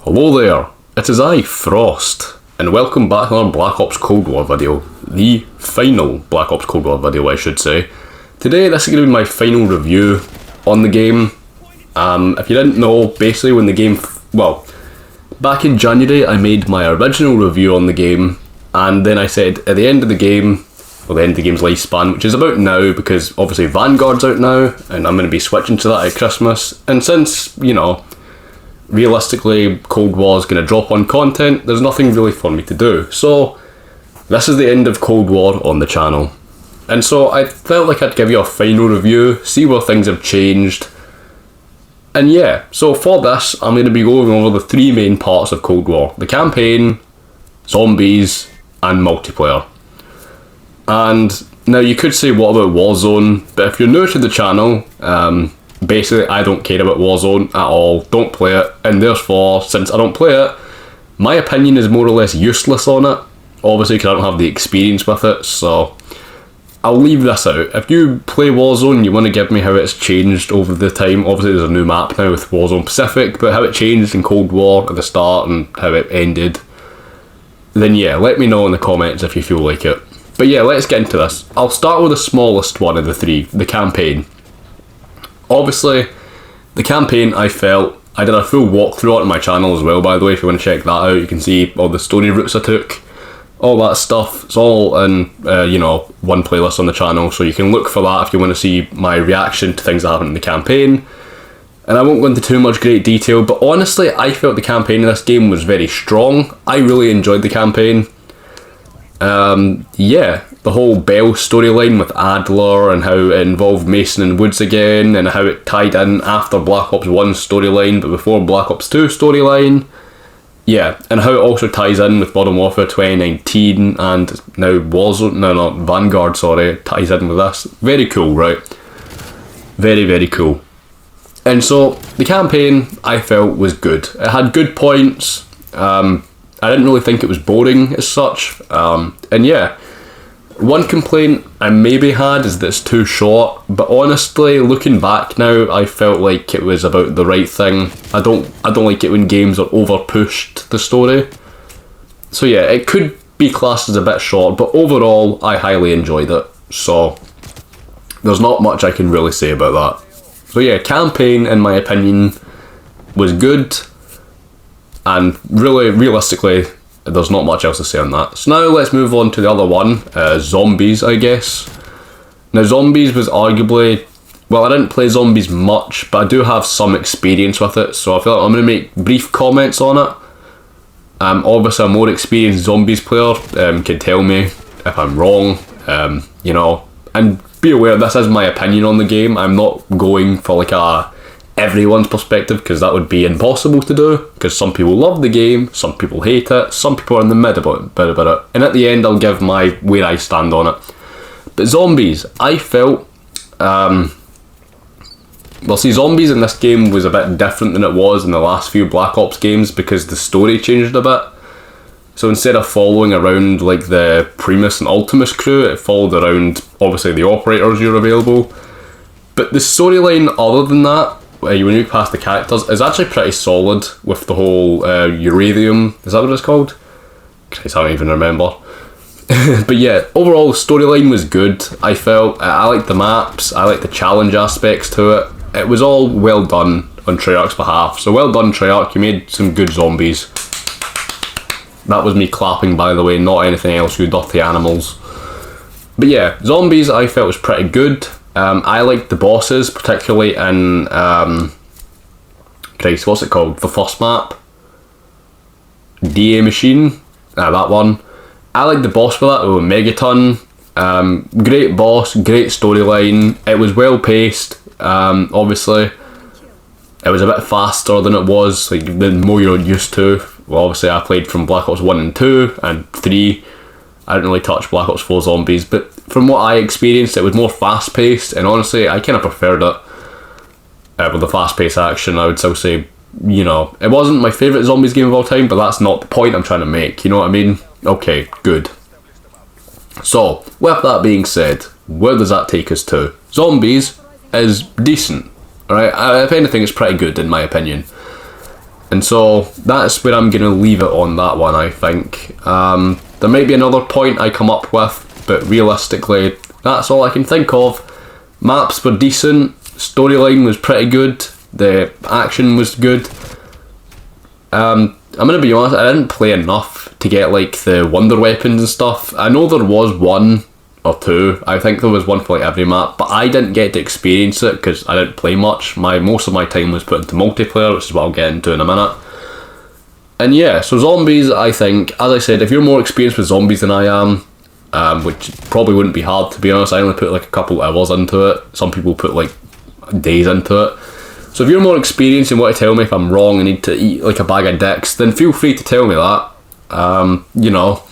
Hello there, it is I, Frost, and welcome back to another Black Ops Cold War video. The final Black Ops Cold War video, I should say. Today, this is going to be my final review on the game. If you didn't know, basically when the game... back in January, I made my original review on the game, and then I said at the end of the game, well, the end of the game's lifespan, which is about now, because obviously Vanguard's out now, and I'm going to be switching to that at Christmas, and since, you know, realistically Cold War's going to drop on content, there's nothing really for me to do. So this is the end of Cold War on the channel. And so I felt like I'd give you a final review, see where things have changed. And yeah, so for this I'm going to be going over the three main parts of Cold War. The campaign, zombies, and multiplayer. And now you could say what about Warzone, but if you're new to the channel, basically, I don't care about Warzone at all, don't play it, and therefore, since I don't play it, my opinion is more or less useless on it, obviously because I don't have the experience with it, so I'll leave this out. If you play Warzone, you want to give me how it's changed over the time. Obviously there's a new map now with Warzone Pacific, but how it changed in Cold War at the start and how it ended, then yeah, let me know in the comments if you feel like it. But yeah, let's get into this. I'll start with the smallest one of the three, the campaign. Obviously, the campaign, I did a full walkthrough on my channel as well, by the way. If you want to check that out, you can see all the story routes I took, all that stuff. It's all in, one playlist on the channel, so you can look for that if you want to see my reaction to things that happened in the campaign. And I won't go into too much great detail, but honestly, I felt the campaign in this game was very strong. I really enjoyed the campaign. Yeah, the whole Bell storyline with Adler and how it involved Mason and Woods again, and how it tied in after Black Ops 1 storyline but before Black Ops 2 storyline. Yeah, and how it also ties in with Modern Warfare 2019 and now Vanguard, sorry, ties in with this. Very cool, right? Very, very cool. And so, the campaign, I felt, was good. It had good points. I didn't really think it was boring as such. And yeah, one complaint I maybe had is that it's too short, but honestly, looking back now, I felt like it was about the right thing. I don't like it when games are over-pushed the story. So yeah, it could be classed as a bit short, but overall, I highly enjoyed it. So, there's not much I can really say about that. So yeah, campaign, in my opinion, was good. And really, realistically, there's not much else to say on that. So now let's move on to the other one, zombies, I guess. Now zombies was arguably, well, I didn't play zombies much, but I do have some experience with it, so I feel like I'm going to make brief comments on it. Obviously a more experienced zombies player can tell me if I'm wrong, and be aware this is my opinion on the game. I'm not going for like everyone's perspective, because that would be impossible to do, because some people love the game, some people hate it, some people are in the middle about it, and at the end I'll give where I stand on it. But zombies, I felt, zombies in this game was a bit different than it was in the last few Black Ops games, because the story changed a bit. So instead of following around like the Primus and Ultimus crew, it followed around obviously the operators you're available. But the storyline other than that, when you pass the characters, is actually pretty solid with the whole Uranium, is that what it's called? Christ, I don't even remember. But yeah, overall the storyline was good, I felt. I liked the maps, I liked the challenge aspects to it. It was all well done on Treyarch's behalf, so well done Treyarch, you made some good zombies. That was me clapping, by the way, not anything else, you dirty animals. But yeah, zombies I felt was pretty good. I liked the bosses, particularly in, what's it called? The first map? DA Machine? That one. I liked the boss for that, Megaton. Great boss, great storyline. It was well paced, obviously. It was a bit faster than it was, like the more you're used to. Well, obviously I played from Black Ops 1 and 2 and 3. I didn't really touch Black Ops 4 Zombies, but from what I experienced, it was more fast-paced, and honestly, I kind of preferred it. With the fast-paced action, I would still say, it wasn't my favourite Zombies game of all time, but that's not the point I'm trying to make, you know what I mean? Okay, good. So, with that being said, where does that take us to? Zombies is decent, alright? If anything, it's pretty good, in my opinion. And so that's where I'm going to leave it on that one, I think. There might be another point I come up with, but realistically, that's all I can think of. Maps were decent, storyline was pretty good, the action was good. I'm going to be honest, I didn't play enough to get like the wonder weapons and stuff. I know there was one or two, I think there was one for like every map, but I didn't get to experience it because I didn't play much. Most of my time was put into multiplayer, which is what I'll get into in a minute. And yeah, so zombies, I think, as I said, if you're more experienced with zombies than I am, which probably wouldn't be hard to be honest, I only put like a couple hours into it. Some people put like days into it. So if you're more experienced and want to tell me if I'm wrong and need to eat like a bag of dicks, then feel free to tell me that. You know,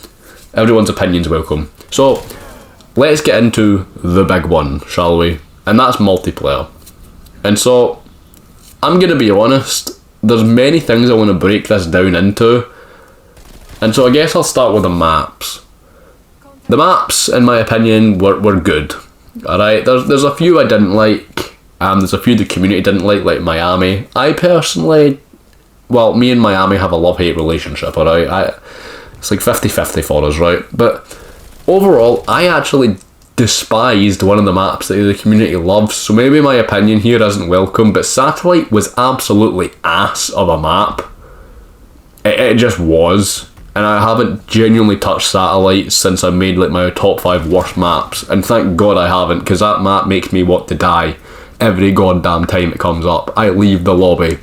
everyone's opinion's welcome. So let's get into the big one, shall we? And that's multiplayer. And so I'm going to be honest, there's many things I want to break this down into. And so I guess I'll start with the maps. The maps, in my opinion, were good. Alright, there's a few I didn't like. There's a few the community didn't like Miami. I personally, well, me and Miami have a love-hate relationship, alright? It's like 50-50 for us, right? But overall, I actually despised one of the maps that the community loves, so maybe my opinion here isn't welcome, but Satellite was absolutely ass of a map. It just was. And I haven't genuinely touched Satellite since I made like my top 5 worst maps, and thank God I haven't, because that map makes me want to die every goddamn time it comes up. I leave the lobby.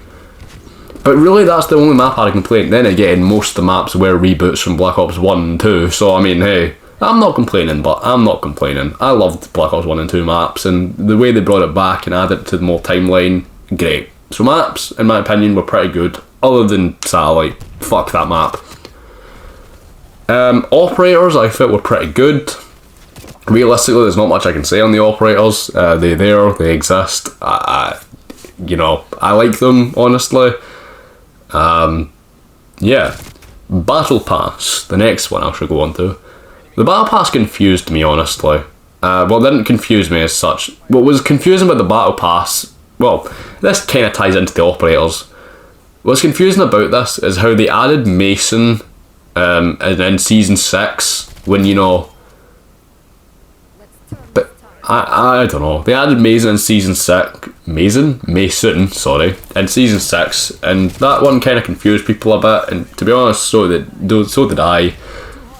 But really that's the only map I had a complaint. Then again, most of the maps were reboots from Black Ops 1 and 2, so I mean, hey, I'm not complaining, but I'm not complaining. I loved Black Ops 1 and 2 maps, and the way they brought it back and added it to the more timeline, great. So maps, in my opinion, were pretty good, other than Satellite. Fuck that map. Operators, I thought were pretty good. Realistically, there's not much I can say on the operators. They're there, they exist. You know, I like them, honestly. Yeah. Battle Pass, the next one I should go on to. The Battle Pass confused me, honestly. Well, it didn't confuse me as such. What was confusing about the Battle Pass, well, this kind of ties into the operators. What's confusing about this is how they added Mason in Season 6, when, you know, but I don't know, they added Mason in Season 6, Mason, sorry, in Season 6, and that one kind of confused people a bit, and to be honest, so did I.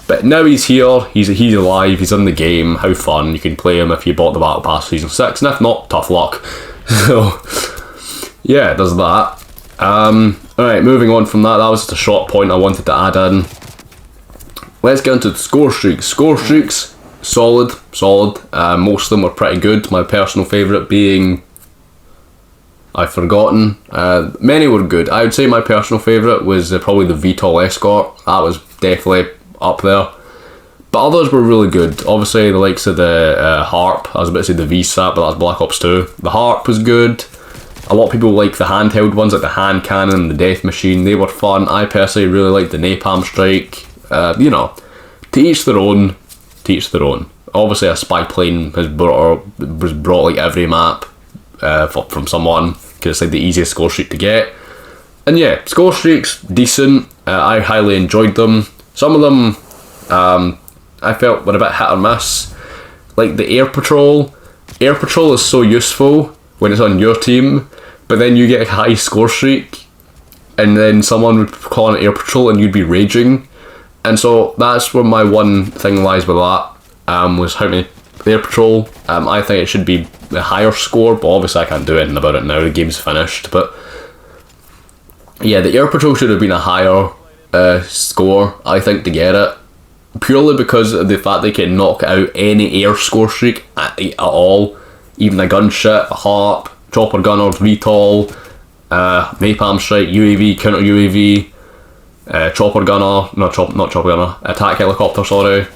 But now he's here, he's alive, he's in the game, how fun, you can play him if you bought the Battle Pass Season 6, and if not, tough luck. So, yeah, there's that. Alright, moving on from that, that was just a short point I wanted to add in. Let's get into the score streaks. Score streaks, solid. Most of them were pretty good. My personal favourite being, I've forgotten. Many were good. I would say my personal favourite was probably the VTOL Escort. That was definitely up there. But others were really good. Obviously, the likes of the Harp. I was about to say the VSAT, but that's Black Ops 2. The Harp was good. A lot of people like the handheld ones, like the hand cannon and the death machine. They were fun. I personally really liked the napalm strike. You know, to each their own. Obviously, a spy plane was brought like every map from someone, because it's like the easiest score streak to get. And yeah, score streaks, decent. I highly enjoyed them. Some of them I felt were a bit hit or miss. Like the air patrol. Air patrol is so useful when it's on your team, but then you get a high score streak, and then someone would call an air patrol and you'd be raging. And so that's where my one thing lies with that, was how many air patrol. I think it should be a higher score, but obviously I can't do anything about it now, the game's finished. But yeah, the air patrol should have been a higher score, I think, to get it. Purely because of the fact they can knock out any air score streak at all. Even a gunship, a harp, chopper gunners, VTOL, napalm strike, UAV, counter UAV, chopper gunner, not chopper gunner, attack helicopter, sorry.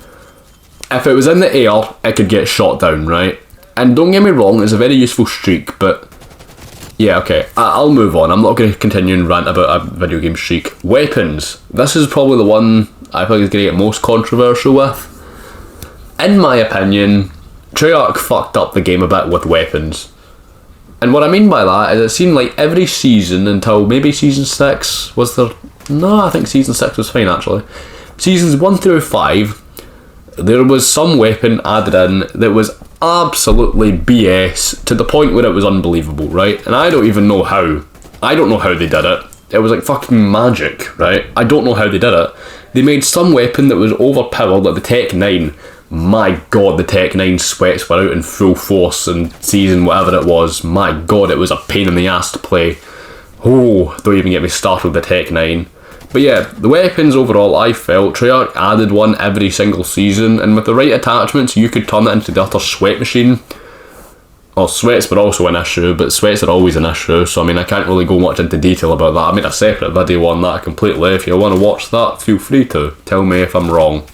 If it was in the air, it could get shot down, right? And don't get me wrong, it's a very useful streak, but yeah, okay, I'll move on. I'm not going to continue and rant about a video game streak. Weapons. This is probably the one I think is going to get most controversial with. In my opinion, Treyarch fucked up the game a bit with weapons. And what I mean by that is it seemed like every season until maybe season 6 was there. No, I think season 6 was fine actually. Seasons 1 through 5, there was some weapon added in that was absolutely BS to the point where it was unbelievable, right? And I don't even know how. I don't know how they did it. It was like fucking magic, right? I don't know how they did it. They made some weapon that was overpowered, like the Tech 9. My god, the Tech 9 sweats were out in full force in season whatever it was. My god, it was a pain in the ass to play. Oh, don't even get me started with the Tech 9. But yeah, the weapons overall, I felt Treyarch added one every single season, and with the right attachments you could turn it into the utter sweat machine. Well, sweats were also an issue, but sweats are always an issue, so I mean I can't really go much into detail about that. I made a separate video on that completely. If you want to watch that, feel free to. Tell me if I'm wrong.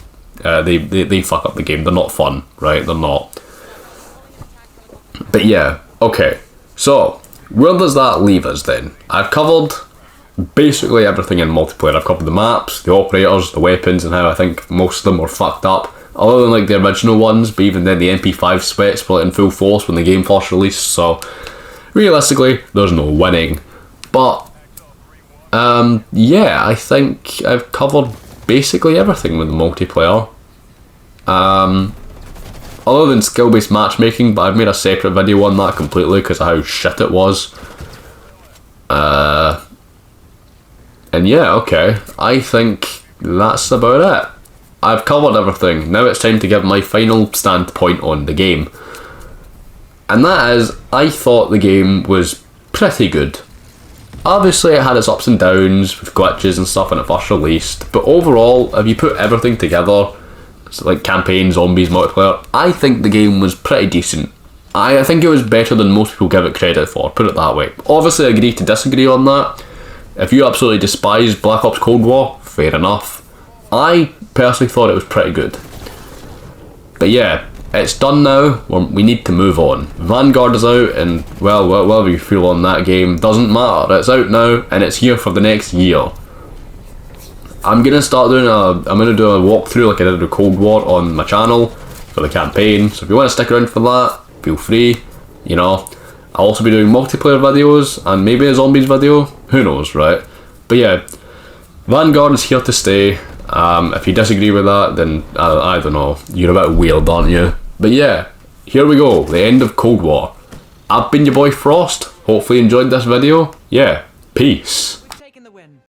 They fuck up the game. They're not fun, right? They're not. But yeah, okay. So, where does that leave us then? I've covered basically everything in multiplayer. I've covered the maps, the operators, the weapons, and how I think most of them were fucked up. Other than like the original ones, but even then the MP5 sweats were in full force when the game first released, so realistically, there's no winning. But, yeah, I think I've covered basically everything with the multiplayer. Other than skill-based matchmaking, but I've made a separate video on that completely because of how shit it was. And yeah, okay, I think that's about it. I've covered everything. Now it's time to give my final standpoint on the game. And that is, I thought the game was pretty good. Obviously it had its ups and downs with glitches and stuff when it first released, but overall, if you put everything together, so like campaign, zombies, multiplayer, I think the game was pretty decent. I think it was better than most people give it credit for, put it that way. Obviously I agree to disagree on that. If you absolutely despise Black Ops Cold War, fair enough. I personally thought it was pretty good. But yeah, it's done now, we need to move on. Vanguard is out, and well, whatever you feel on that game doesn't matter. It's out now, and it's here for the next year. I'm gonna do a walkthrough like I did with Cold War on my channel for the campaign, so if you want to stick around for that, feel free, you know. I'll also be doing multiplayer videos, and maybe a zombies video, who knows, right? But yeah, Vanguard is here to stay. If you disagree with that, then I don't know, you're a bit weird, aren't you? But yeah, here we go, the end of Cold War. I've been your boy Frost, hopefully you enjoyed this video. Yeah, peace.